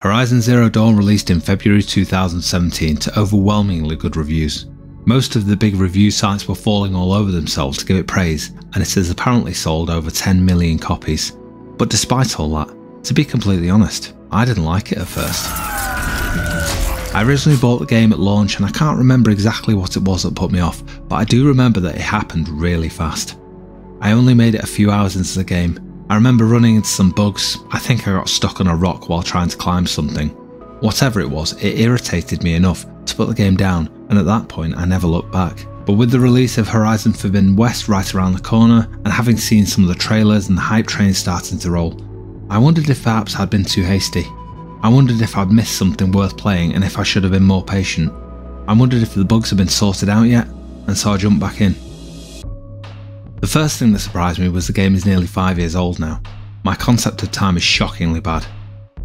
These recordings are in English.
Horizon Zero Dawn released in February 2017 to overwhelmingly good reviews. Most of the big review sites were falling all over themselves to give it praise, and it has apparently sold over 10 million copies. But despite all that, to be completely honest, I didn't like it at first. I originally bought the game at launch and I can't remember exactly what it was that put me off, but I do remember that it happened really fast. I only made it a few hours into the game. I remember running into some bugs. I think I got stuck on a rock while trying to climb something. Whatever it was, it irritated me enough to put the game down, and at that point I never looked back. But with the release of Horizon Forbidden West right around the corner, and having seen some of the trailers and the hype train starting to roll, I wondered if perhaps I'd been too hasty. I wondered if I'd missed something worth playing and if I should have been more patient. I wondered if the bugs had been sorted out yet, and so I jumped back in. The first thing that surprised me was the game is nearly 5 years old now. My concept of time is shockingly bad.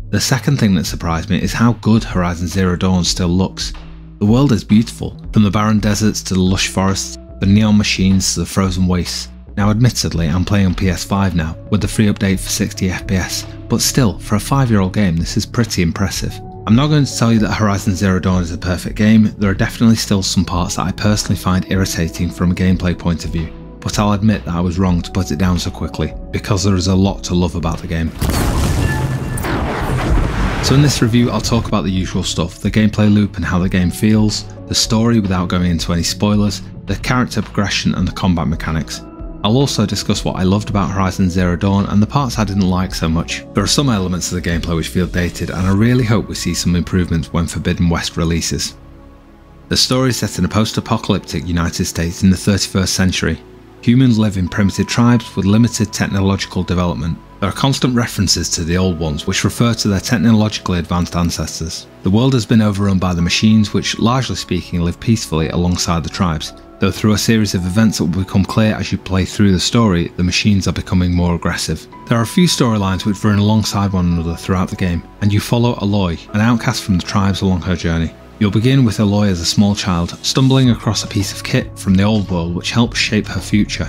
The second thing that surprised me is how good Horizon Zero Dawn still looks. The world is beautiful, from the barren deserts to the lush forests, the neon machines to the frozen wastes. Now admittedly I'm playing on PS5 now, with the free update for 60 FPS, but still, for a 5-year-old game this is pretty impressive. I'm not going to tell you that Horizon Zero Dawn is a perfect game. There are definitely still some parts that I personally find irritating from a gameplay point of view, but I'll admit that I was wrong to put it down so quickly, because there is a lot to love about the game. So in this review I'll talk about the usual stuff, the gameplay loop and how the game feels, the story without going into any spoilers, the character progression and the combat mechanics. I'll also discuss what I loved about Horizon Zero Dawn and the parts I didn't like so much. There are some elements of the gameplay which feel dated, and I really hope we see some improvements when Forbidden West releases. The story is set in a post-apocalyptic United States in the 31st century. Humans live in primitive tribes with limited technological development. There are constant references to the old ones which refer to their technologically advanced ancestors. The world has been overrun by the machines which, largely speaking, live peacefully alongside the tribes, though through a series of events that will become clear as you play through the story, the machines are becoming more aggressive. There are a few storylines which run alongside one another throughout the game, and you follow Aloy, an outcast from the tribes along her journey. You'll begin with Aloy as a small child, stumbling across a piece of kit from the old world which helps shape her future.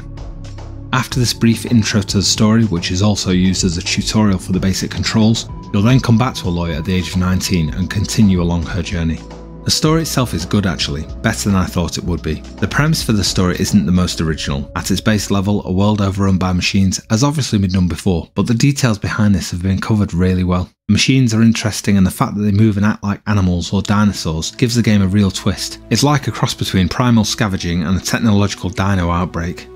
After this brief intro to the story, which is also used as a tutorial for the basic controls, you'll then come back to Aloy at the age of 19 and continue along her journey. The story itself is good actually, better than I thought it would be. The premise for the story isn't the most original. At its base level, a world overrun by machines has obviously been done before, but the details behind this have been covered really well. The machines are interesting and the fact that they move and act like animals or dinosaurs gives the game a real twist. It's like a cross between primal scavenging and a technological dino outbreak.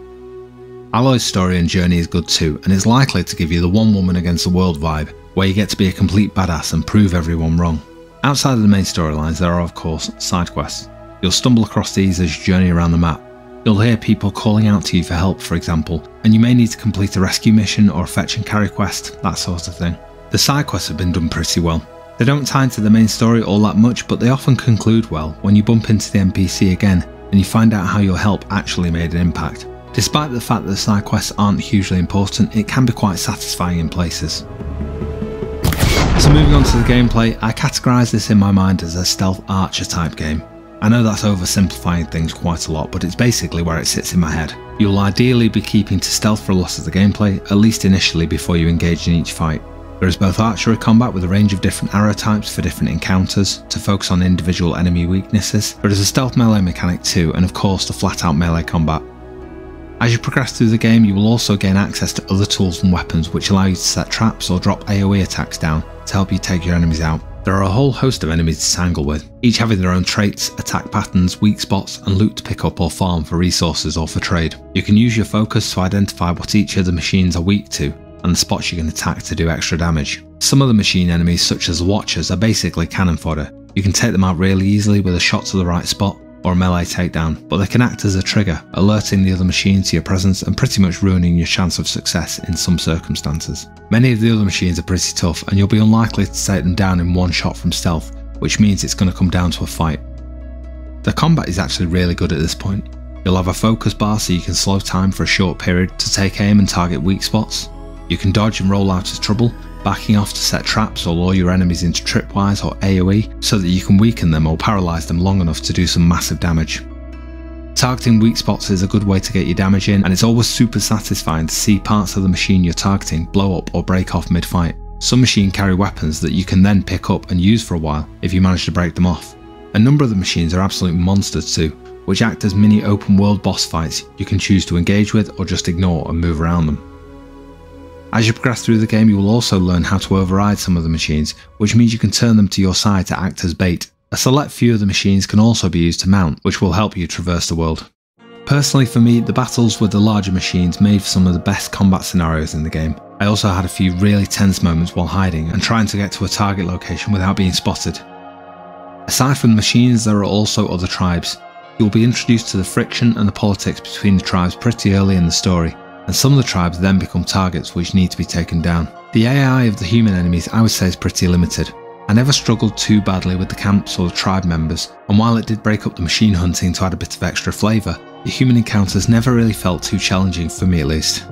Aloy's story and journey is good too, and is likely to give you the one woman against the world vibe, where you get to be a complete badass and prove everyone wrong. Outside of the main storylines, there are of course side quests. You'll stumble across these as you journey around the map. You'll hear people calling out to you for help, for example, and you may need to complete a rescue mission or a fetch and carry quest, that sort of thing. The side quests have been done pretty well. They don't tie into the main story all that much, but they often conclude well when you bump into the NPC again and you find out how your help actually made an impact. Despite the fact that the side quests aren't hugely important, it can be quite satisfying in places. So moving on to the gameplay, I categorise this in my mind as a stealth archer type game. I know that's oversimplifying things quite a lot, but it's basically where it sits in my head. You'll ideally be keeping to stealth for a lot of the gameplay, at least initially before you engage in each fight. There is both archery combat with a range of different arrow types for different encounters, to focus on individual enemy weaknesses. There is a stealth melee mechanic too, and of course the flat out melee combat. As you progress through the game, you will also gain access to other tools and weapons which allow you to set traps or drop AoE attacks down to help you take your enemies out. There are a whole host of enemies to tangle with, each having their own traits, attack patterns, weak spots and loot to pick up or farm for resources or for trade. You can use your focus to identify what each of the machines are weak to and the spots you can attack to do extra damage. Some of the machine enemies, such as the Watchers, are basically cannon fodder. You can take them out really easily with a shot to the right spot or a melee takedown, but they can act as a trigger, alerting the other machine to your presence and pretty much ruining your chance of success in some circumstances. Many of the other machines are pretty tough and you'll be unlikely to take them down in one shot from stealth, which means it's going to come down to a fight. The combat is actually really good at this point. You'll have a focus bar so you can slow time for a short period to take aim and target weak spots. You can dodge and roll out of trouble, backing off to set traps or lure your enemies into tripwires or AoE so that you can weaken them or paralyse them long enough to do some massive damage. Targeting weak spots is a good way to get your damage in, and it's always super satisfying to see parts of the machine you're targeting blow up or break off mid-fight. Some machines carry weapons that you can then pick up and use for a while if you manage to break them off. A number of the machines are absolute monsters too, which act as mini open world boss fights you can choose to engage with or just ignore and move around them. As you progress through the game, you will also learn how to override some of the machines, which means you can turn them to your side to act as bait. A select few of the machines can also be used to mount, which will help you traverse the world. Personally for me, the battles with the larger machines made for some of the best combat scenarios in the game. I also had a few really tense moments while hiding and trying to get to a target location without being spotted. Aside from the machines, there are also other tribes. You will be introduced to the friction and the politics between the tribes pretty early in the story, and some of the tribes then become targets which need to be taken down. The AI of the human enemies I would say is pretty limited. I never struggled too badly with the camps or the tribe members, and while it did break up the machine hunting to add a bit of extra flavour, the human encounters never really felt too challenging for me at least.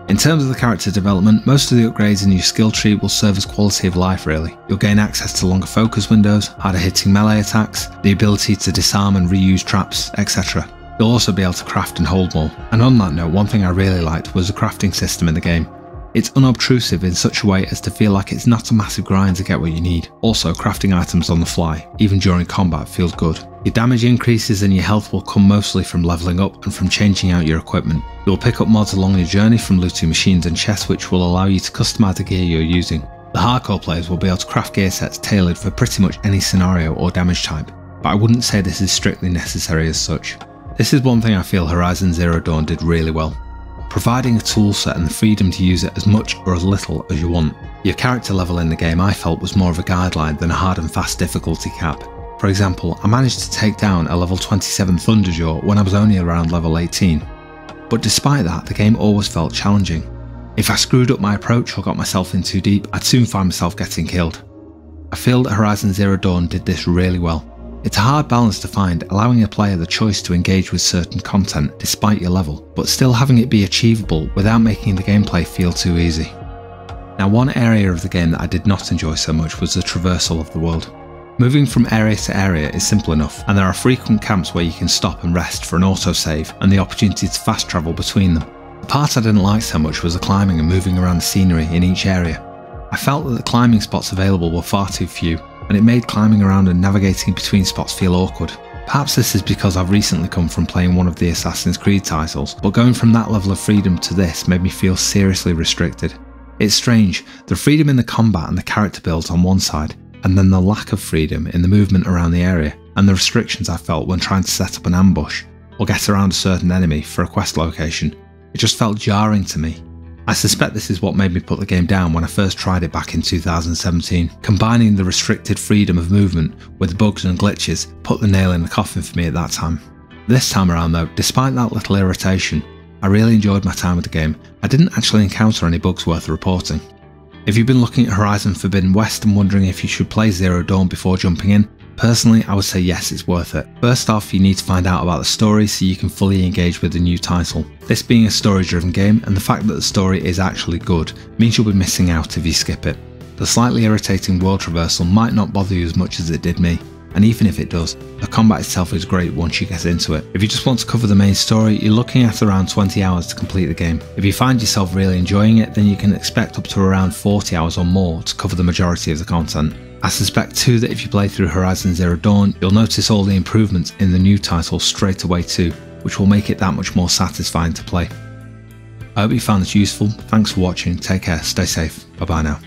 In terms of the character development, most of the upgrades in your skill tree will serve as quality of life really. You'll gain access to longer focus windows, harder hitting melee attacks, the ability to disarm and reuse traps, etc. You'll also be able to craft and hold more. And on that note, one thing I really liked was the crafting system in the game. It's unobtrusive in such a way as to feel like it's not a massive grind to get what you need. Also, crafting items on the fly, even during combat, feels good. Your damage increases and your health will come mostly from leveling up and from changing out your equipment. You'll pick up mods along your journey from looting machines and chests which will allow you to customise the gear you're using. The hardcore players will be able to craft gear sets tailored for pretty much any scenario or damage type, but I wouldn't say this is strictly necessary as such. This is one thing I feel Horizon Zero Dawn did really well, providing a tool set and the freedom to use it as much or as little as you want. Your character level in the game I felt was more of a guideline than a hard and fast difficulty cap. For example, I managed to take down a level 27 Thunderjaw when I was only around level 18. But despite that, the game always felt challenging. If I screwed up my approach or got myself in too deep, I'd soon find myself getting killed. I feel that Horizon Zero Dawn did this really well. It's a hard balance to find, allowing a player the choice to engage with certain content despite your level, but still having it be achievable without making the gameplay feel too easy. Now, one area of the game that I did not enjoy so much was the traversal of the world. Moving from area to area is simple enough, and there are frequent camps where you can stop and rest for an autosave and the opportunity to fast travel between them. The part I didn't like so much was the climbing and moving around the scenery in each area. I felt that the climbing spots available were far too few, and it made climbing around and navigating between spots feel awkward. Perhaps this is because I've recently come from playing one of the Assassin's Creed titles, but going from that level of freedom to this made me feel seriously restricted. It's strange, the freedom in the combat and the character builds on one side, and then the lack of freedom in the movement around the area, and the restrictions I felt when trying to set up an ambush, or get around a certain enemy for a quest location. It just felt jarring to me. I suspect this is what made me put the game down when I first tried it back in 2017. Combining the restricted freedom of movement with bugs and glitches put the nail in the coffin for me at that time. This time around though, despite that little irritation, I really enjoyed my time with the game. I didn't actually encounter any bugs worth reporting. If you've been looking at Horizon Forbidden West and wondering if you should play Zero Dawn before jumping in, personally I would say yes, it's worth it. First off, you need to find out about the story so you can fully engage with the new title. This being a story driven game, and the fact that the story is actually good, means you'll be missing out if you skip it. The slightly irritating world traversal might not bother you as much as it did me, and even if it does, the combat itself is great once you get into it. If you just want to cover the main story, you're looking at around 20 hours to complete the game. If you find yourself really enjoying it, then you can expect up to around 40 hours or more to cover the majority of the content. I suspect too that if you play through Horizon Zero Dawn, you'll notice all the improvements in the new title straight away too, which will make it that much more satisfying to play. I hope you found this useful. Thanks for watching, take care, stay safe, bye bye now.